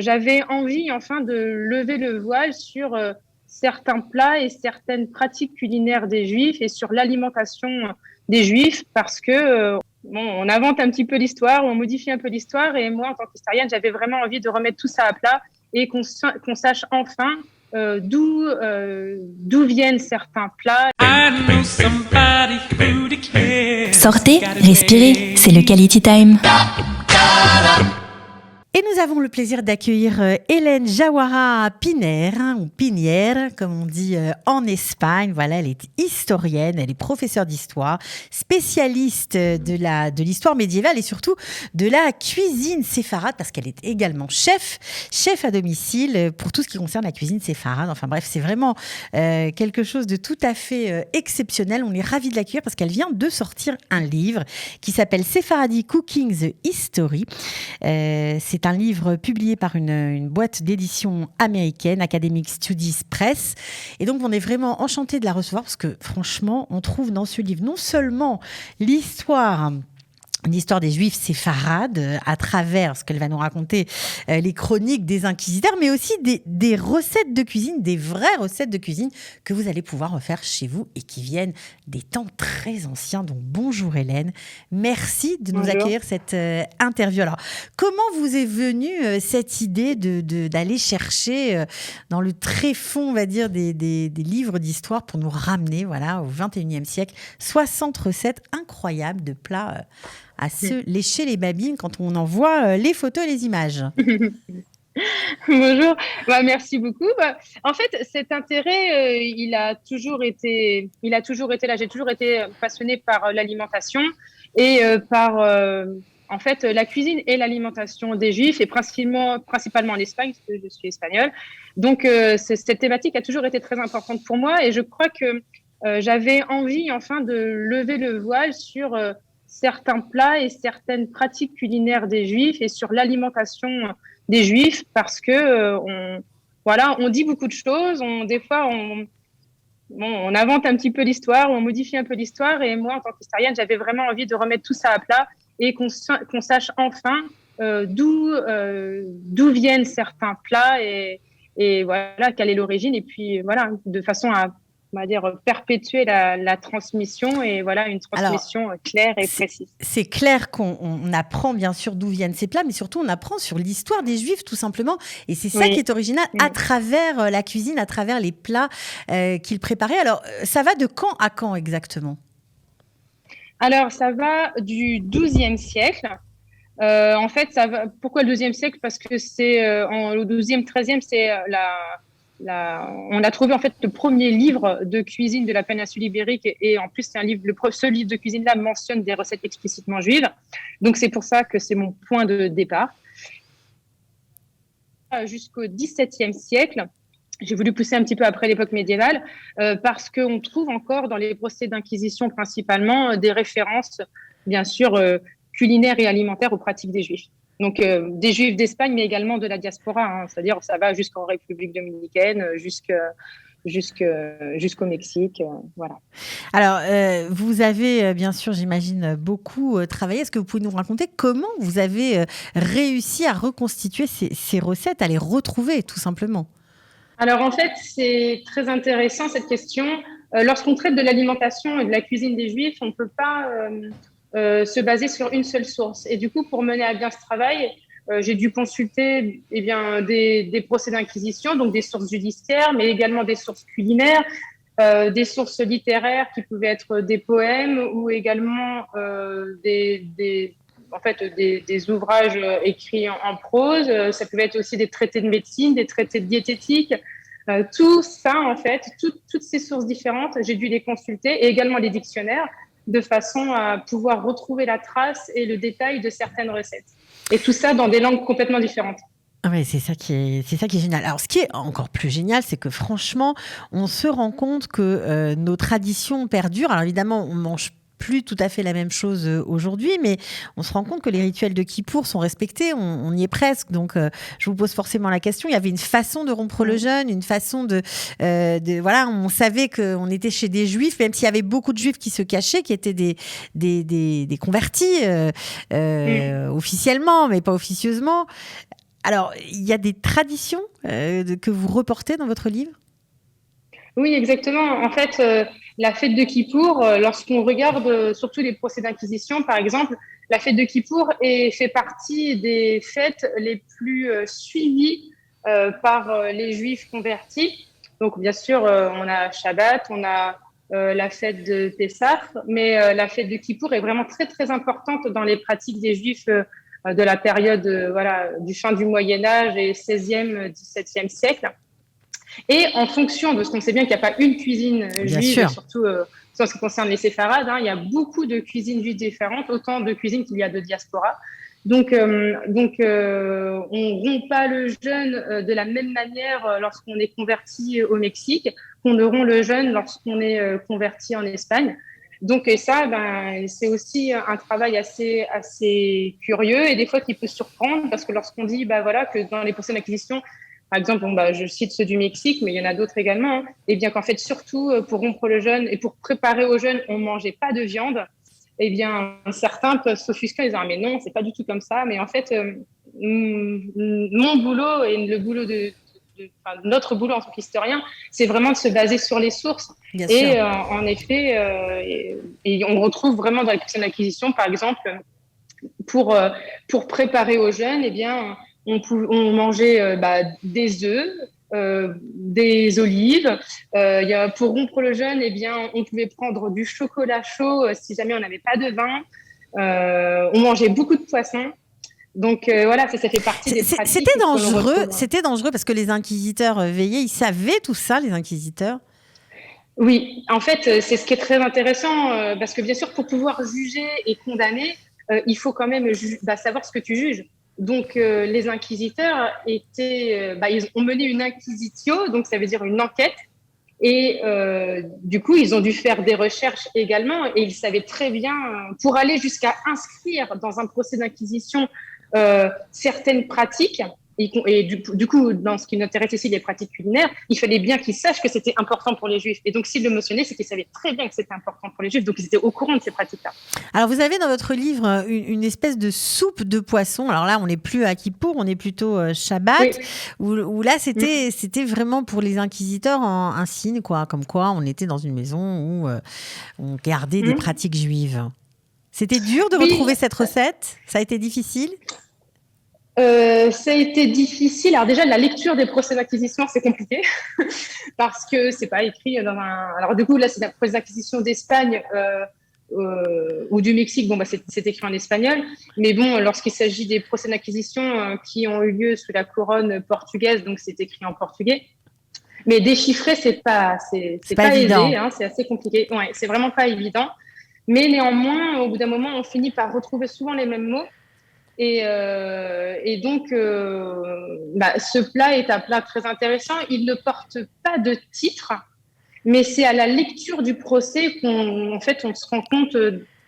J'avais envie enfin de lever le voile sur certains plats et certaines pratiques culinaires des Juifs et sur l'alimentation des Juifs parce que on invente un petit peu l'histoire, on modifie un peu l'histoire et moi en tant qu'historienne, j'avais vraiment envie de remettre tout ça à plat et qu'on sache enfin d'où viennent certains plats. Sortez, respirez, c'est le Quality Time. Et nous avons le plaisir d'accueillir Hélène Jawara Piner, ou Pinière, comme on dit en Espagne. Voilà, elle est historienne, elle est professeure d'histoire, spécialiste de l'histoire médiévale et surtout de la cuisine séfarade, parce qu'elle est également chef à domicile pour tout ce qui concerne la cuisine séfarade. Enfin bref, c'est vraiment quelque chose de tout à fait exceptionnel. On est ravis de l'accueillir parce qu'elle vient de sortir un livre qui s'appelle Sephardi Cooking the History. C'est un livre publié par une boîte d'édition américaine, Academic Studies Press. Et donc, on est vraiment enchantés de la recevoir parce que, franchement, on trouve dans ce livre non seulement l'histoire des Juifs séfarades à travers ce qu'elle va nous raconter, les chroniques des inquisiteurs, mais aussi des recettes de cuisine, des vraies recettes de cuisine que vous allez pouvoir refaire chez vous et qui viennent des temps très anciens. Donc bonjour Hélène, merci de nous accueillir cette interview. Alors comment vous est venue cette idée d'aller chercher dans le tréfonds, on va dire, des livres d'histoire pour nous ramener au 21e siècle 60 recettes incroyables de plats à se lécher les babines quand on en voit les photos et les images. Bonjour, merci beaucoup. En fait, cet intérêt, il a toujours été là. J'ai toujours été passionnée par l'alimentation et par en fait la cuisine et l'alimentation des Juifs et principalement en Espagne parce que je suis espagnole. Donc cette thématique a toujours été très importante pour moi et je crois que j'avais envie enfin de lever le voile sur certains plats et certaines pratiques culinaires des Juifs et sur l'alimentation des Juifs parce que on dit beaucoup de choses, des fois on invente un petit peu l'histoire, on modifie un peu l'histoire et moi en tant qu'historienne j'avais vraiment envie de remettre tout ça à plat et qu'on sache enfin d'où viennent certains plats et voilà quelle est l'origine et puis voilà de façon à on va dire perpétuer la transmission et voilà une transmission claire et précise. C'est clair qu'on apprend bien sûr d'où viennent ces plats, mais surtout on apprend sur l'histoire des Juifs tout simplement. Et c'est ça qui est original à travers la cuisine, à travers les plats qu'ils préparaient. Alors ça va de quand à quand exactement ? Alors ça va du XIIe siècle. En fait, ça va. Pourquoi le XIIe siècle ? Parce que c'est le XIIe, XIIIe, c'est on a trouvé en fait le premier livre de cuisine de la péninsule ibérique et en plus c'est un livre, ce livre de cuisine là mentionne des recettes explicitement juives. Donc c'est pour ça que c'est mon point de départ. Jusqu'au XVIIe siècle, j'ai voulu pousser un petit peu après l'époque médiévale parce qu'on trouve encore dans les procès d'inquisition principalement des références bien sûr culinaires et alimentaires aux pratiques des Juifs. Donc, des Juifs d'Espagne, mais également de la diaspora. C'est-à-dire, ça va jusqu'en République dominicaine, jusqu'au Mexique. Voilà. Alors, vous avez, bien sûr, j'imagine, beaucoup travaillé. Est-ce que vous pouvez nous raconter comment vous avez réussi à reconstituer ces recettes, à les retrouver, tout simplement ? Alors, en fait, c'est très intéressant, cette question. Lorsqu'on traite de l'alimentation et de la cuisine des Juifs, on ne peut pas se baser sur une seule source. Et du coup, pour mener à bien ce travail, j'ai dû consulter des procès d'inquisition, donc des sources judiciaires, mais également des sources culinaires, des sources littéraires qui pouvaient être des poèmes ou également des ouvrages écrits en prose. Ça pouvait être aussi des traités de médecine, des traités de diététique. Tout ça, en fait, toutes ces sources différentes, j'ai dû les consulter et également les dictionnaires de façon à pouvoir retrouver la trace et le détail de certaines recettes. Et tout ça dans des langues complètement différentes. Oui, c'est ça qui est génial. Alors, ce qui est encore plus génial, c'est que franchement, on se rend compte que nos traditions perdurent. Alors évidemment, on mange plus tout à fait la même chose aujourd'hui, mais on se rend compte que les rituels de Kippour sont respectés, on y est presque. Donc, je vous pose forcément la question. Il y avait une façon de rompre le jeûne, une façon voilà, on savait qu'on était chez des Juifs, même s'il y avait beaucoup de Juifs qui se cachaient, qui étaient des convertis officiellement, mais pas officieusement. Alors, il y a des traditions que vous reportez dans votre livre? Oui, exactement. En fait, la fête de Kippour, lorsqu'on regarde surtout les procès d'inquisition, par exemple, la fête de Kippour fait partie des fêtes les plus suivies par les Juifs convertis. Donc, bien sûr, on a Shabbat, on a la fête de Pessah, mais la fête de Kippour est vraiment très, très importante dans les pratiques des Juifs de la période voilà, du fin du Moyen Âge et 16e, 17e siècle. Et en fonction de ce qu'on sait bien qu'il n'y a pas une cuisine Bien juive, et sûr. surtout en ce qui concerne les séfarades, il y a beaucoup de cuisines juives différentes, autant de cuisines qu'il y a de diaspora. Donc, on rompt pas le jeûne de la même manière lorsqu'on est converti au Mexique qu'on ne rompt le jeûne lorsqu'on est converti en Espagne. Donc, et ça, c'est aussi un travail assez curieux et des fois qui peut surprendre parce que lorsqu'on dit voilà, que dans les procès d'acquisition, par exemple, je cite ceux du Mexique, mais il y en a d'autres également, et bien qu'en fait, surtout pour rompre le jeûne et pour préparer au jeûne, on ne mangeait pas de viande, eh bien, certains peuvent s'offusquer en disant mais non, c'est pas du tout comme ça. Mais en fait, mon boulot et le boulot notre boulot en tant qu'historien, c'est vraiment de se baser sur les sources. Bien sûr. Et en effet, et on retrouve vraiment dans les questions d'acquisition, par exemple, pour préparer au jeûne, eh bien, on mangeait des œufs, des olives. Pour rompre le jeûne, eh bien, on pouvait prendre du chocolat chaud si jamais on n'avait pas de vin. On mangeait beaucoup de poissons. Donc voilà, ça fait partie des pratiques C'était que l'on dangereux. retrouve. C'était dangereux parce que les inquisiteurs veillaient. Ils savaient tout ça, les inquisiteurs. Oui, en fait, c'est ce qui est très intéressant parce que bien sûr, pour pouvoir juger et condamner, il faut quand même savoir ce que tu juges. Donc, les inquisiteurs ils ont mené une inquisitio, donc ça veut dire une enquête. Et du coup, ils ont dû faire des recherches également et ils savaient très bien, pour aller jusqu'à inscrire dans un procès d'inquisition certaines pratiques, et du coup, dans ce qui nous intéresse ici, les pratiques culinaires, il fallait bien qu'ils sachent que c'était important pour les Juifs. Et donc, s'ils le mentionnaient, c'est qu'ils savaient très bien que c'était important pour les Juifs, donc ils étaient au courant de ces pratiques-là. Alors, vous avez dans votre livre une espèce de soupe de poisson. Alors là, on n'est plus à Kippour, on est plutôt Shabbat, Oui. où là, c'était vraiment pour les inquisiteurs un signe, quoi, comme quoi on était dans une maison où on gardait des pratiques juives. C'était dur de retrouver cette recette? Ça a été difficile? Ça a été difficile. Alors déjà, la lecture des procès d'acquisition, c'est compliqué parce que c'est pas écrit dans un. Alors du coup, là, c'est la procès d'acquisition d'Espagne ou du Mexique. Bon, c'est écrit en espagnol. Mais bon, lorsqu'il s'agit des procès d'acquisition qui ont eu lieu sous la couronne portugaise, donc c'est écrit en portugais. Mais déchiffrer, c'est pas évident. aisé. C'est assez compliqué. Ouais, c'est vraiment pas évident. Mais néanmoins, au bout d'un moment, on finit par retrouver souvent les mêmes mots. Et donc, ce plat est un plat très intéressant. Il ne porte pas de titre, mais c'est à la lecture du procès on se rend compte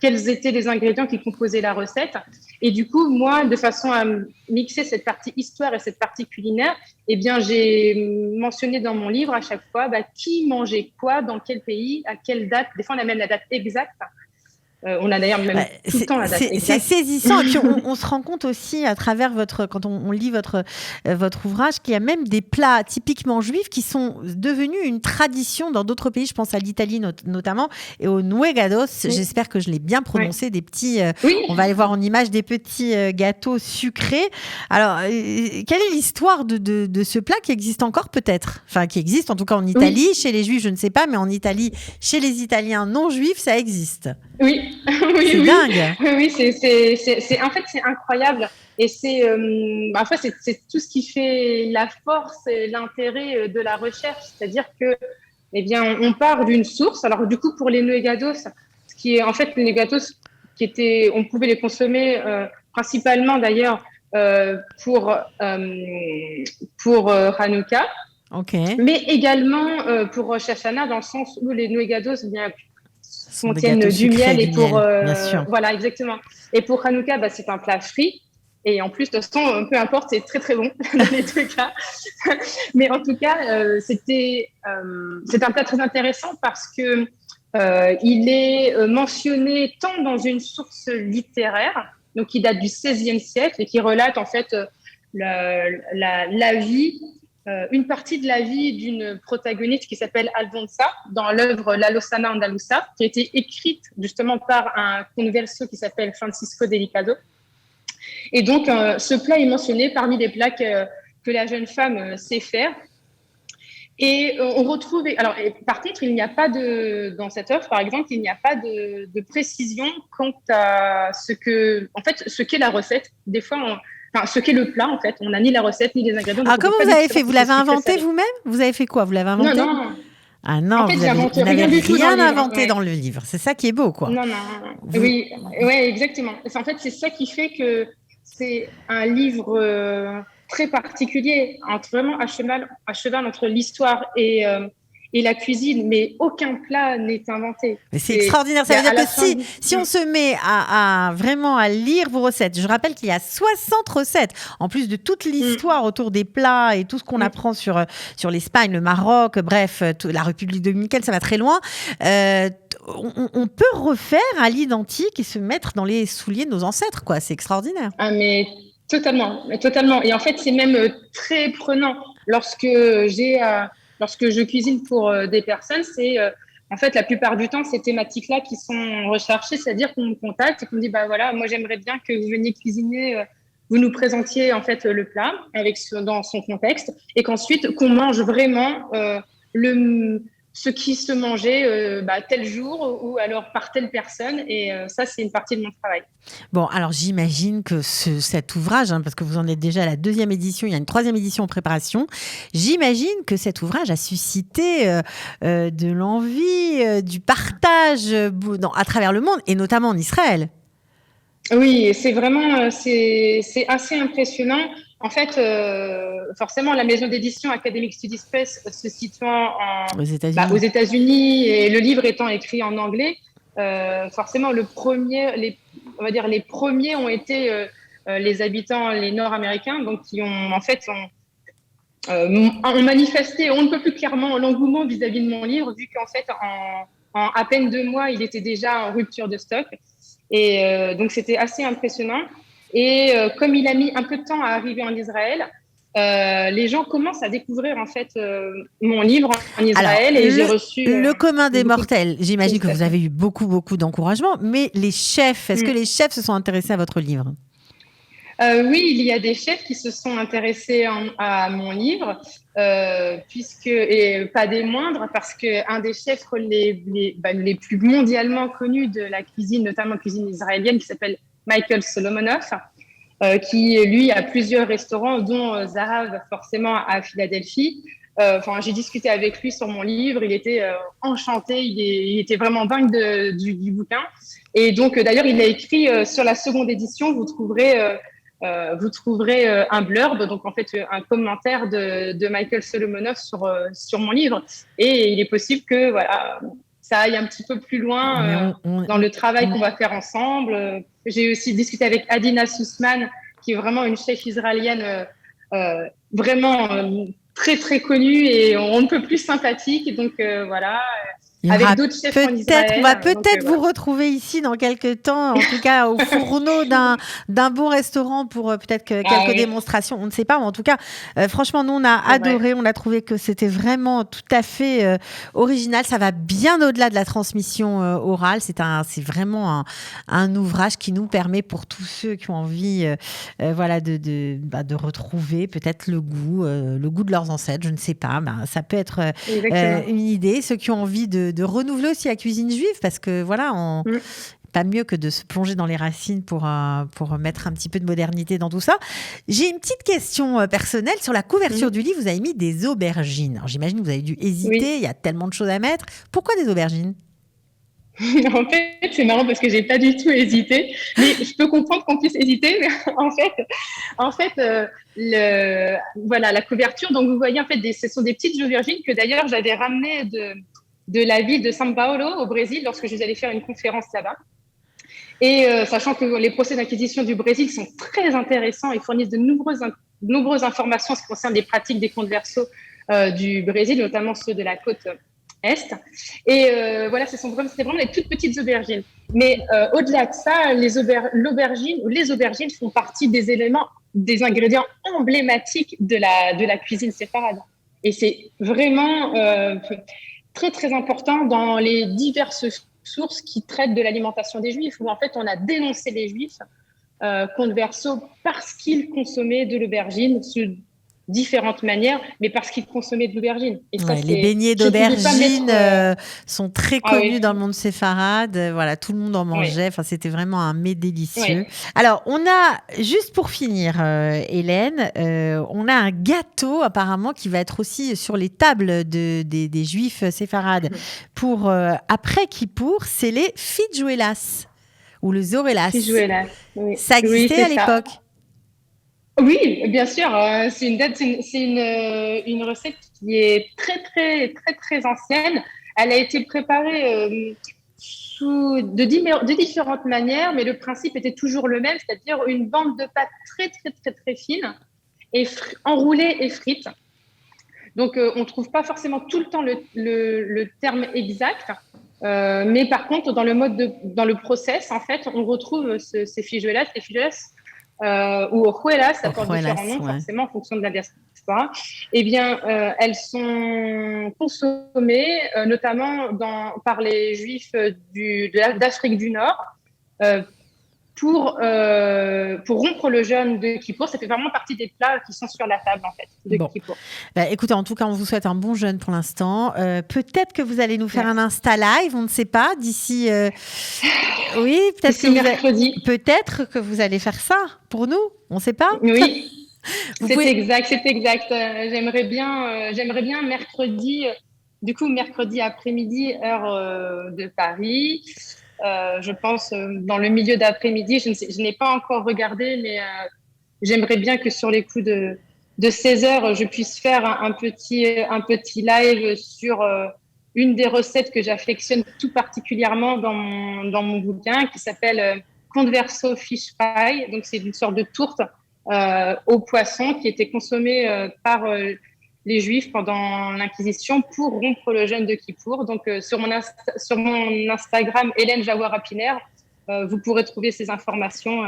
quels étaient les ingrédients qui composaient la recette. Et du coup, moi, de façon à mixer cette partie histoire et cette partie culinaire, eh bien, j'ai mentionné dans mon livre à chaque fois qui mangeait quoi, dans quel pays, à quelle date. Des fois, on a même la date exacte. On a d'ailleurs même tout le temps la date exacte. C'est saisissant. Et puis on se rend compte aussi à travers quand on lit votre ouvrage qu'il y a même des plats typiquement juifs qui sont devenus une tradition dans d'autres pays. Je pense à l'Italie notamment et aux nuegados. Oui. J'espère que je l'ai bien prononcé. Oui. Des petits. On va aller voir en image des petits gâteaux sucrés. Alors, quelle est l'histoire de ce plat qui existe encore peut-être? Enfin, qui existe en tout cas en Italie. Oui. Chez les juifs, je ne sais pas, mais en Italie, chez les Italiens non juifs, ça existe. Oui. C'est dingue. Oui, en fait, c'est incroyable. Et c'est tout ce qui fait la force et l'intérêt de la recherche. C'est-à-dire que, eh bien, on part d'une source. Alors, du coup, pour les nuegados, ce qui est en fait les nuegados on pouvait les consommer principalement d'ailleurs pour Hanouka. Okay. Mais également pour Rosh Hashanah, dans le sens où les nuegados, bien, contiennent du miel et pour voilà, exactement. Et pour Hanouka, c'est un plat frit et en plus de toute façon, peu importe, c'est très très bon dans les deux cas. Mais en tout cas, c'est un plat très intéressant parce que il est mentionné tant dans une source littéraire, donc qui date du XVIe siècle et qui relate en fait la vie, une partie de la vie d'une protagoniste qui s'appelle Alfonsa dans l'œuvre La Lozana Andaluza, qui a été écrite justement par un converso qui s'appelle Francisco Delicado. Et donc, ce plat est mentionné parmi les plats que la jeune femme sait faire. Et on retrouve. Alors, par contre, il n'y a pas dans cette œuvre, par exemple, il n'y a pas de précision quant à ce qu'est la recette. Des fois, ce qu'est le plat, en fait. On n'a ni la recette ni les ingrédients. Alors, comment vous avez fait? Vous l'avez inventé vous-même? Vous avez fait quoi? Vous l'avez inventé? Non. Ah non, en fait, vous n'avez rien inventé dans le livre. C'est ça qui est beau, quoi. Non. Oui, exactement. En fait, c'est ça qui fait que c'est un livre très particulier, vraiment à cheval entre l'histoire et la cuisine, mais aucun plat n'est inventé. Mais c'est extraordinaire. Ça veut dire que si on se met vraiment à lire vos recettes, je rappelle qu'il y a 60 recettes, en plus de toute l'histoire autour des plats et tout ce qu'on apprend sur l'Espagne, le Maroc, bref, la République dominicaine, ça va très loin. On peut refaire à l'identique et se mettre dans les souliers de nos ancêtres, quoi. C'est extraordinaire. Ah, mais totalement. Et en fait, c'est même très prenant. Lorsque je cuisine pour des personnes, c'est en fait la plupart du temps ces thématiques-là qui sont recherchées, c'est-à-dire qu'on me contacte et qu'on me dit bah voilà, moi j'aimerais bien que vous veniez cuisiner, vous nous présentiez en fait le plat dans son contexte et qu'ensuite qu'on mange vraiment ce qui se mangeait tel jour ou alors par telle personne. Et ça, c'est une partie de mon travail. Bon, alors j'imagine que cet ouvrage, parce que vous en êtes déjà à la 2e édition, il y a une 3e édition en préparation, j'imagine que cet ouvrage a suscité de l'envie, du partage à travers le monde et notamment en Israël. Oui, c'est vraiment c'est assez impressionnant. En fait, forcément, la maison d'édition Academic Studies Press se situant aux États-Unis et le livre étant écrit en anglais, forcément, les premiers ont été les habitants, les Nord-Américains, donc qui ont en fait ont manifesté on ne peut plus clairement l'engouement vis-à-vis de mon livre, vu qu'en fait, en à peine 2 mois, il était déjà en rupture de stock. Et donc, c'était assez impressionnant. Et comme il a mis un peu de temps à arriver en Israël, les gens commencent à découvrir en fait mon livre en Israël. Alors, et j'ai reçu le commun des mortels. J'imagine que vous avez eu beaucoup d'encouragement. Mais les chefs, est-ce que les chefs se sont intéressés à votre livre? Oui, il y a des chefs qui se sont intéressés à mon livre, et pas des moindres, parce qu'un des chefs les plus mondialement connus de la cuisine, notamment cuisine israélienne, qui s'appelle Michael Solomonoff, qui lui a plusieurs restaurants, dont Zahav forcément à Philadelphie. J'ai discuté avec lui sur mon livre, il était enchanté, il était vraiment dingue du bouquin. Et donc d'ailleurs, il a écrit sur la 2e édition, vous trouverez un blurb, donc en fait un commentaire de Michael Solomonoff sur mon livre. Et il est possible que ça aille un petit peu plus loin dans le travail qu'on va faire ensemble. J'ai aussi discuté avec Adina Sussman, qui est vraiment une chef israélienne vraiment très très connue et on ne peut plus sympathique. Donc voilà. Avec d'autres chefs en Israël. On va peut-être vous retrouver ici dans quelques temps, en tout cas au fourneau d'un bon restaurant pour peut-être quelques démonstrations. On ne sait pas, mais en tout cas, franchement, nous, on a adoré. On a trouvé que c'était vraiment tout à fait original. Ça va bien au-delà de la transmission orale. C'est vraiment un ouvrage qui nous permet, pour tous ceux qui ont envie de retrouver peut-être le goût de leurs ancêtres. Je ne sais pas. Ça peut être une idée. Ceux qui ont envie de renouveler aussi la cuisine juive, parce que pas mieux que de se plonger dans les racines pour mettre un petit peu de modernité dans tout ça. J'ai une petite question personnelle. Sur la couverture du livre, vous avez mis des aubergines. Alors, j'imagine que vous avez dû hésiter, il y a tellement de choses à mettre. Pourquoi des aubergines? En fait, c'est marrant parce que j'ai pas du tout hésité, mais je peux comprendre qu'on puisse hésiter. Mais en fait, la couverture. Donc, vous voyez, en fait, ce sont des petites aubergines que d'ailleurs j'avais ramenées de la ville de São Paulo au Brésil lorsque je suis allée faire une conférence là-bas. Et sachant que les procès d'acquisition du Brésil sont très intéressants et fournissent de nombreuses informations en ce qui concerne les pratiques des conversos du Brésil, notamment ceux de la côte Est. Et c'était vraiment les toutes petites aubergines. Mais au-delà de ça, les aubergines font partie des éléments des ingrédients emblématiques de la cuisine séfarade. Et c'est vraiment très, très important dans les diverses sources qui traitent de l'alimentation des Juifs, où en fait, on a dénoncé les Juifs converso parce qu'ils consommaient de l'aubergine sous différentes manières, mais parce qu'ils consommaient de l'aubergine. Et ça, les beignets d'aubergine sont très connus dans le monde séfarade. Voilà, tout le monde en mangeait. Enfin, c'était vraiment un mets délicieux. Alors, on a, juste pour finir, Hélène, on a un gâteau apparemment qui va être aussi sur les tables des Juifs séfarades pour après Kippour, c'est les fidjouelas ou le zorelas. Oui. Ça existait à l'époque. Oui, bien sûr. C'est une recette qui est très, très, très, très ancienne. Elle a été préparée de différentes manières, mais le principe était toujours le même, c'est-à-dire une bande de pâte très, très, très, très fine, et enroulée et frite. Donc, on ne trouve pas forcément tout le temps le terme exact, mais par contre, dans le process, en fait, on retrouve ces fidjouelas. Les fidjouelas, ou hojuelas, ça porte différents noms forcément en fonction de la diaspora, eh bien, elles sont consommées notamment par les Juifs d'Afrique du Nord pour rompre le jeûne de Kippour. Ça fait vraiment partie des plats qui sont sur la table en fait de Kippour. Écoutez, en tout cas, on vous souhaite un bon jeûne pour l'instant. Peut-être que vous allez nous faire un Insta Live, on ne sait pas, d'ici... Oui, peut-être mercredi. Peut-être que vous allez faire ça pour nous, on ne sait pas. Oui, c'est exact. J'aimerais bien mercredi, du coup mercredi après-midi, heure de Paris. Je pense dans le milieu d'après-midi. Je n'ai pas encore regardé, mais j'aimerais bien que sur les coups de 16 heures, je puisse faire un petit live sur une des recettes que j'affectionne tout particulièrement dans mon bouquin, qui s'appelle Converso Fish Pie. Donc, c'est une sorte de tourte au poisson qui était consommée par les Juifs pendant l'Inquisition pour rompre le jeûne de Kippour. Donc, sur mon Instagram, Hélène Jawara-Piner, vous pourrez trouver ces informations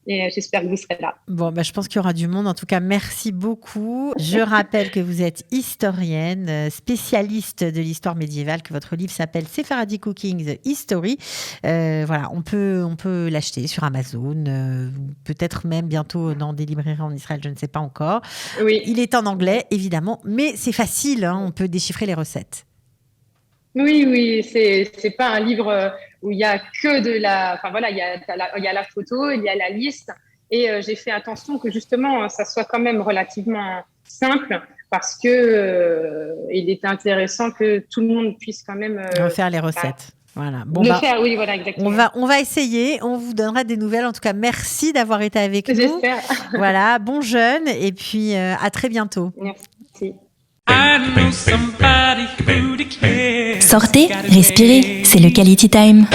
et j'espère que vous serez là. Bon, je pense qu'il y aura du monde. En tout cas, merci beaucoup. Je rappelle que vous êtes historienne, spécialiste de l'histoire médiévale, que votre livre s'appelle Sephardi Cooking The History. Voilà, on peut l'acheter sur Amazon, peut-être même bientôt dans des librairies en Israël, je ne sais pas encore. Oui. Il est en anglais, évidemment, mais c'est facile, hein, on peut déchiffrer les recettes. Oui, c'est pas un livre où il y a que de la... Enfin voilà, il y a la photo, il y a la liste, et j'ai fait attention que justement, ça soit quand même relativement simple, parce que il est intéressant que tout le monde puisse quand même... faire les recettes. Voilà. Bon, oui, voilà, exactement. On va essayer, on vous donnera des nouvelles. En tout cas, merci d'avoir été avec nous. J'espère. Voilà, bon jeûne, et puis à très bientôt. Merci. Sortez, respirez, c'est le Quality Time.